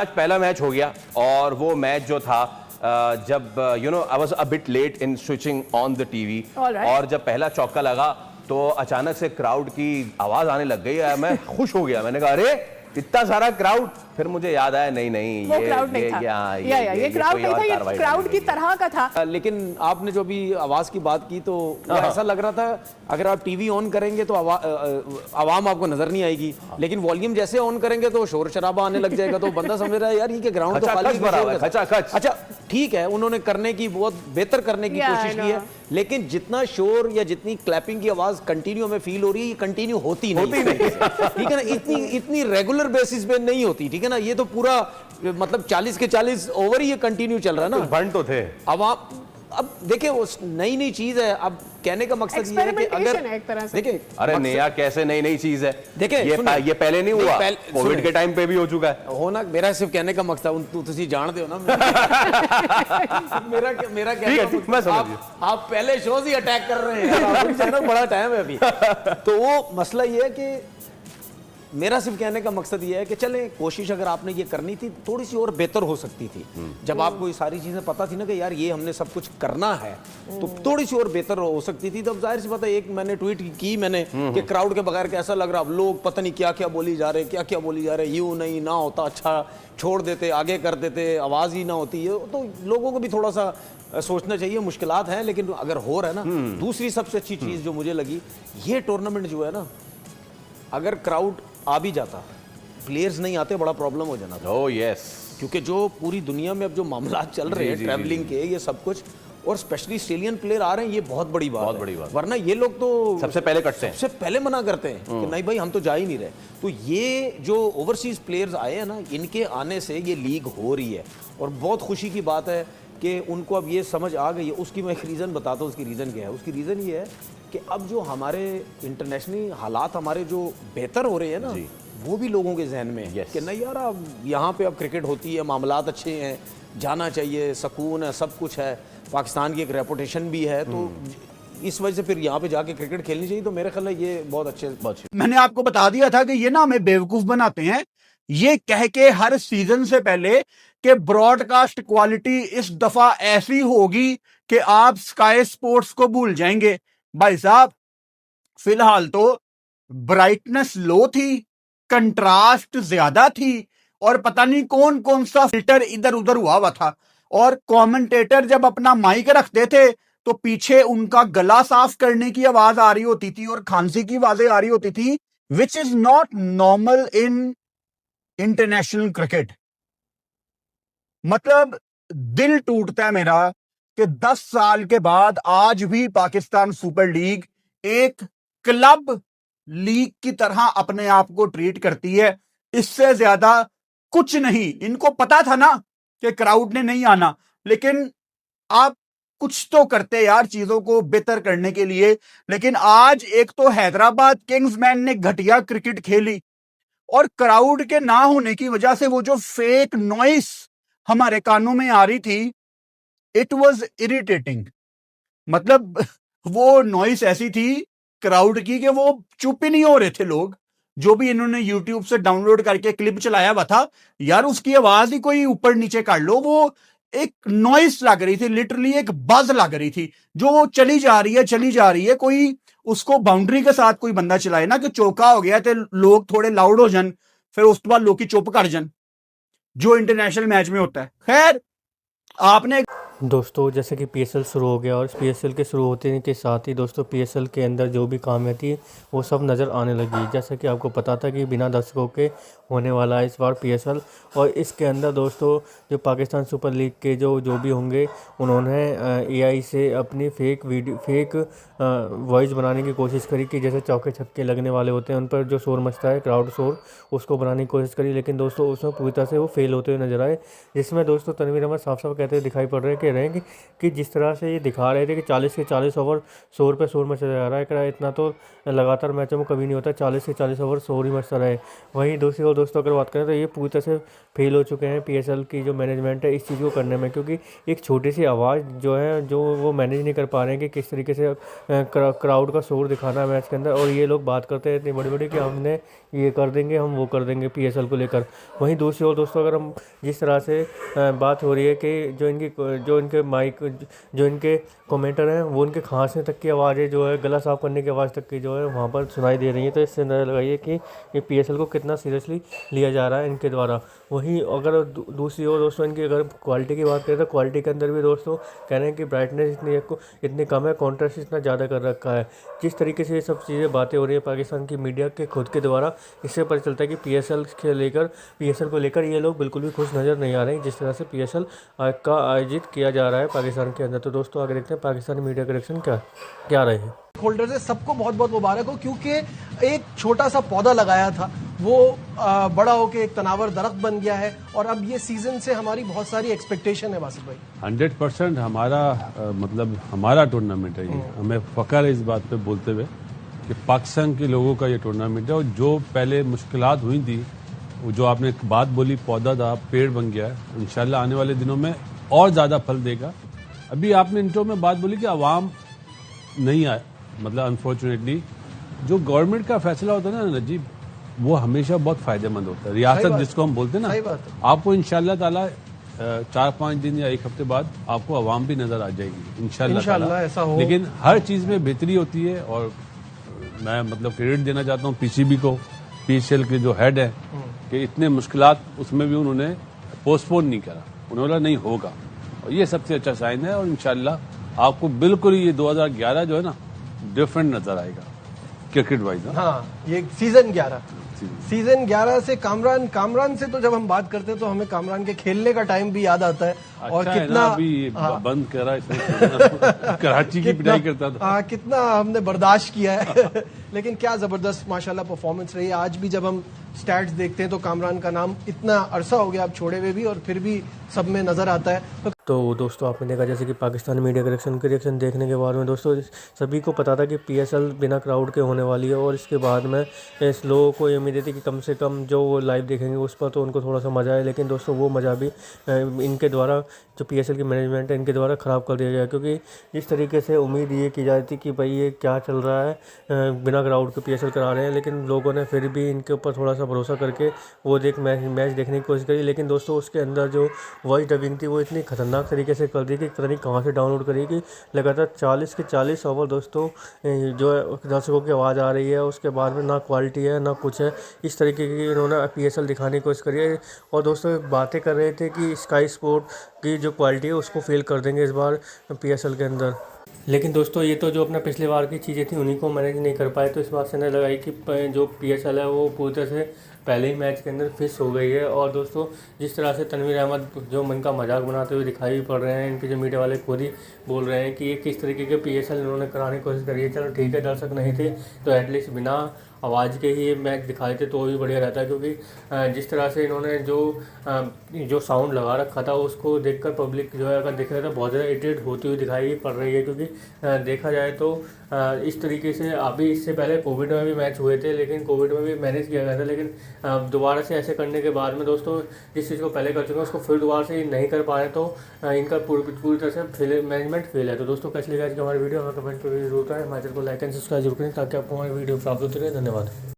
आज पहला मैच हो गया और वो मैच जो था जब I was a bit late in switching on the TV और जब पहला चौका लगा तो अचानक से क्राउड की आवाज आने लग गई। मैं खुश हो गया, मैंने कहा अरे इतना सारा क्राउड। फिर मुझे याद आया नहीं वो क्राउड नहीं था। ये क्राउड नहीं था, ये क्राउड की तरह का था। लेकिन आपने जो भी आवाज की बात की तो ऐसा लग रहा था अगर आप टीवी ऑन करेंगे तो आवाम आपको नजर नहीं आएगी, लेकिन वॉल्यूम जैसे ऑन करेंगे तो शोर शराबा आने लग जाएगा। तो बंदा समझ रहा है यार ये ग्राउंड तो खाली। अच्छा ठीक है, उन्होंने करने की बहुत बेहतर करने की कोशिश की है, लेकिन जितना शोर या जितनी क्लैपिंग की आवाज कंटिन्यू हमें फील हो रही है, ये कंटिन्यू होती नहीं। ठीक है ना, इतनी रेगुलर बेसिस पे नहीं होती। ठीक है ना, ये तो पूरा मतलब 40 के 40 ओवर ही ये कंटिन्यू चल रहा है ना। बंद तो थे। अब देखिए वो नई चीज है। अब कहने का मकसद ये है कि अगर देखिए अरे नया कैसे नई चीज है, देखिए ये पहले नहीं हुआ, कोविड के टाइम पे भी हो चुका है। होना मेरा सिर्फ कहने का मकसद तुसी जानते हो ना मेरा कहने का मकसद आप पहले शो ही अटैक कर रहे हैं, बड़ा टाइम है अभी। तो वो मसला ये है कि मेरा सिर्फ कहने का मकसद ये है कि चले कोशिश अगर आपने ये करनी थी थोड़ी सी और बेहतर हो सकती थी। जब आपको ये सारी चीजें पता थी ना कि यार ये हमने सब कुछ करना है तो थोड़ी सी और बेहतर हो सकती थी। तब जाहिर सी बात है, एक मैंने ट्वीट की मैंने कि क्राउड के बगैर कैसा लग रहा, अब लोग पता नहीं क्या क्या बोली जा रहे, क्या बोली जा रहे, यूं नहीं ना होता अच्छा छोड़ देते आगे कर देते, आवाज ही ना होती है। तो लोगों को भी थोड़ा सा सोचना चाहिए। मुश्किलात हैं लेकिन अगर हो रहा है ना। दूसरी सबसे अच्छी चीज जो मुझे लगी, ये टूर्नामेंट जो है ना, अगर क्राउड आ भी जाता, प्लेयर्स नहीं आते, बड़ा प्रॉब्लम हो जाना था। ओह यस, क्योंकि जो पूरी दुनिया में अब जो मामला चल रहे हैं ट्रैवलिंग के, ये सब कुछ, और स्पेशली ऑस्ट्रेलियन प्लेयर आ रहे हैं, ये बहुत बड़ी बात। वरना ये लोग तो सबसे पहले कटते हैं, सबसे पहले मना करते हैं कि नहीं भाई हम तो जा ही नहीं रहे। तो ये जो ओवरसीज प्लेयर्स आए हैं ना, इनके आने से ये लीग हो रही है और बहुत खुशी की बात है कि उनको अब ये समझ आ गई है। उसकी मैं एक रीज़न बताता हूँ। उसकी रीज़न क्या है? उसकी रीज़न ये है कि अब जो हमारे इंटरनेशनल हालात हमारे जो बेहतर हो रहे हैं ना, वो भी लोगों के जहन में है कि नहीं यार अब यहाँ पे अब क्रिकेट होती है, मामलात अच्छे हैं, जाना चाहिए, सुकून है, सब कुछ है, पाकिस्तान की एक रेपुटेशन भी है, तो इस वजह से फिर यहाँ पे जाके क्रिकेट खेलनी चाहिए। तो मेरे ख्याल है ये बहुत अच्छे। मैंने आपको बता दिया था कि ये ना हमें बेवकूफ बनाते हैं, ये कह के हर सीजन से पहले कि ब्रॉडकास्ट क्वालिटी इस दफा ऐसी होगी कि आप स्काई स्पोर्ट्स को भूल जाएंगे। भाई साहब फिलहाल तो ब्राइटनेस लो थी, कंट्रास्ट ज्यादा थी, और पता नहीं कौन कौन सा फिल्टर इधर उधर हुआ था। और कमेंटेटर जब अपना माइक रखते थे तो पीछे उनका गला साफ करने की आवाज आ रही होती थी और खांसी की आवाजें आ रही होती थी, which is not normal in international cricket. मतलब दिल टूटता है मेरा कि 10 साल के बाद आज भी पाकिस्तान सुपर लीग एक क्लब लीग की तरह अपने आप को ट्रीट करती है। इससे ज्यादा कुछ नहीं। इनको पता था ना कि क्राउड ने नहीं आना, लेकिन आप कुछ तो करते यार चीजों को बेहतर करने के लिए। लेकिन आज एक तो हैदराबाद किंग्समैन ने घटिया क्रिकेट खेली और क्राउड के ना होने की वजह से वो जो फेक नॉइस हमारे कानों में आ रही थी, इट वाज इरिटेटिंग। मतलब वो नॉइस ऐसी थी क्राउड की कि वो चुप ही नहीं हो रहे थे लोग। जो भी इन्होंने यूट्यूब से डाउनलोड करके क्लिप चलाया हुआ था यार, उसकी आवाज ही कोई ऊपर नीचे कर लो, वो एक नॉइस लग रही थी, लिटरली एक बज लग रही थी जो वो चली जा रही है। कोई उसको बाउंड्री के साथ कोई बंदा चलाए ना कि चौका हो गया तो लोग थोड़े लाउड हो जान, फिर उस बाद लोग की चुप कर जान, जो इंटरनेशनल मैच में होता है। खैर आपने दोस्तों जैसे कि पीएसएल शुरू हो गया और पीएसएल के शुरू होने के साथ ही दोस्तों पीएसएल के अंदर जो भी कामें थी वो सब नज़र आने लगी। जैसा कि आपको पता था कि बिना दर्शकों के होने वाला है इस बार पीएसएल, और इसके अंदर दोस्तों जो पाकिस्तान सुपर लीग के जो भी होंगे उन्होंने एआई से अपनी फेक वॉइस बनाने की कोशिश करी कि जैसे चौके छक्के लगने वाले होते हैं उन पर जो शोर मचता है क्राउड शोर, उसको बनाने की कोशिश करी। लेकिन दोस्तों उसमें पूरी तरह से वो फेल होते हुए नजर आए, जिसमें दोस्तों तनवीर अहमद साफ साफ कहते हुए दिखाई पड़ रहे हैं कि कह रहे हैं कि जिस तरह से ये दिखा रहे थे कि 40 के 40 ओवर शोर पे शोर मचा जा रहा है, इतना तो लगातार मैचों में कभी नहीं होता, 40 से 40 ओवर शोर ही मचता रहे। वहीं दूसरी ओर दोस्तों अगर बात करें तो ये पूरी तरह से फेल हो चुके हैं PSL की जो मैनेजमेंट है इस चीज़ को करने में, क्योंकि एक छोटी सी आवाज़ जो है जो वो मैनेज नहीं कर पा रहे हैं कि किस तरीके से क्राउड का शोर दिखाना है मैच के अंदर। और ये लोग बात करते हैं इतनी बड़ी बड़ी कि हमने ये कर देंगे, हम वो कर देंगे PSL को लेकर। वहीं दूसरी ओर दोस्तों अगर हम जिस तरह से बात हो रही है कि जो इनके कमेंटर हैं वो उनके खांसने तक की आवाज़ें जो है गला साफ करने की आवाज़ तक की जो है वहाँ पर सुनाई दे रही है, तो इससे अंदाजा लगाइए कि ये PSL को कितना सीरियसली लिया जा रहा है इनके द्वारा। वहीं अगर दूसरी ओर दोस्तों इनकी अगर क्वालिटी की बात करें तो क्वालिटी के अंदर भी दोस्तों कह रहे हैं कि ब्राइटनेस इतनी कम है, कॉन्ट्रास्ट इतना ज़्यादा कर रखा है। जिस तरीके से ये सब चीज़ें बातें हो रही है पाकिस्तान की मीडिया के खुद के द्वारा, इससे पता चलता है कि PSL को लेकर ये लोग बिल्कुल भी खुश नज़र नहीं आ रहे हैं जिस तरह से PSL का आयोजित किया जा रहा है पाकिस्तान के अंदर। तो दोस्तों आगे देखते हैं पाकिस्तानी मीडिया के रिएक्शन क्या रहे हैं। होल्डर से सबको बहुत बहुत मुबारक हो, क्योंकि एक छोटा सा पौधा लगाया था वो बड़ा होके एक तनावर दरख्त बन गया है, और अब ये सीजन से हमारी बहुत सारी एक्सपेक्टेशन है वासिफ भाई। 100% हमारा मतलब हमारा टूर्नामेंट है ये, हमें फख्र है इस बात पे बोलते हुए कि पाकिस्तान के लोगों का ये टूर्नामेंट है। और जो पहले मुश्किलात हुई थी, वो जो आपने एक बात बोली पौधा था पेड़ बन गया है, इंशाल्लाह आने वाले दिनों में और ज़्यादा फल देगा। अभी आपने इंट्रो में बात बोली कि आवाम नहीं आए, मतलब अनफॉर्चुनेटली जो गवर्नमेंट का फैसला होता है ना नजीब, वो हमेशा बहुत फायदेमंद होता है। रियासत जिसको हम बोलते हैं ना, आपको इंशाल्लाह ताला 4-5 दिन या 1 हफ्ते बाद आपको आवाम भी नजर आ जाएगी इंशाल्लाह ऐसा हो। लेकिन हर चीज में बेहतरी होती है, और मैं मतलब क्रेडिट देना चाहता हूँ PCB को, PSL के जो हेड है, कि इतने मुश्किलात उसमें भी उन्होंने पोस्टपोन नहीं करा, उन्होंने बोला नहीं होगा, और ये सबसे अच्छा साइन है। और इंशाल्लाह आपको बिल्कुल ये 2011 जो है ना डिफरेंट नजर आएगा क्रिकेट वाइज। हाँ, ये सीजन 11 से कामरान से तो जब हम बात करते हैं तो हमें कामरान के खेलने का टाइम भी याद आता है। अच्छा और है कितना ना, अभी बंद करा इसने कराची की पिटाई करता था। कितना हमने बर्दाश्त किया है लेकिन क्या जबरदस्त माशाल्लाह परफॉर्मेंस रही है। आज भी जब हम स्टैट्स देखते हैं तो कामरान का नाम इतना अरसा हो गया अब छोड़े हुए भी, और फिर भी सब में नजर आता है। तो दोस्तों आपने देखा जैसे कि पाकिस्तानी मीडिया के रिएक्शन देखने के बाद में दोस्तों सभी को पता था कि PSL बिना क्राउड के होने वाली है, और इसके बाद में इस लोगों को ये उम्मीद थी कि कम से कम जो वो लाइव देखेंगे उस पर तो उनको थोड़ा सा मज़ा आए। लेकिन दोस्तों वो मज़ा भी इनके द्वारा जो PSL की मैनेजमेंट है इनके द्वारा ख़राब कर दिया गया, क्योंकि जिस तरीके से उम्मीद ये की जाती थी कि भाई ये क्या चल रहा है, बिना क्राउड के PSL करा रहे हैं, लेकिन लोगों ने फिर भी इनके ऊपर थोड़ा सा भरोसा करके वो मैच देखने की कोशिश करी। लेकिन दोस्तों उसके अंदर जो वॉइस डबिंग थी वो इतनी खतरनाक तरीके से कर दी कि पता नहीं कहाँ से डाउनलोड करी कि लगातार 40 के 40 ओवर दोस्तों जो दर्शकों की आवाज़ आ रही है, उसके बाद में ना क्वालिटी है ना कुछ है, इस तरीके की इन्होंने PSL दिखाने की कोशिश करी है। और दोस्तों बातें कर रहे थे कि स्काई स्पोर्ट की जो क्वालिटी है उसको फेल कर देंगे इस बार PSL के अंदर। लेकिन दोस्तों ये तो जो अपना पिछले बार की चीज़ें थी उन्हीं को मैनेज नहीं कर पाए, तो इस बात से नहीं लगाई कि जो PSL है वो पूरी तरह से पहले ही मैच के अंदर फिक्स हो गई है। और दोस्तों जिस तरह से तनवीर अहमद जो मन का मजाक बनाते हुए दिखाई भी पड़ रहे हैं, इनके जो मीडिया वाले खुद ही बोल रहे हैं कि ये किस तरीके के PSL इन्होंने कराने की कोशिश करी है। चलो ठीक है, दर्शक नहीं थे तो एटलीस्ट बिना आवाज़ के ही मैच दिखाए थे तो भी बढ़िया रहता है, क्योंकि जिस तरह से इन्होंने जो साउंड लगा रखा था उसको देखकर पब्लिक जो है अगर देखा जाए तो बहुत ज़्यादा इरिटेट होती हुई दिखाई पड़ रही है। क्योंकि देखा जाए तो इस तरीके से अभी इससे पहले कोविड में भी मैच हुए थे, लेकिन कोविड में भी मैनेज किया गया था, लेकिन दोबारा से ऐसे करने के बाद में दोस्तों जिस चीज़ को पहले कर चुके हैं उसको फिर दोबारा से नहीं कर पा रहे, तो इनका पूरी तरह से मैनेजमेंट फेल है। तो दोस्तों कैसे लगा आज का हमारी वीडियो, हमें कमेंट पर जरूर है, हमारे चैनल को लाइक एंड सब्सक्राइब जरूर करें ताकि आपको हमारी वीडियो प्राप्त होती रहे। धन्यवाद।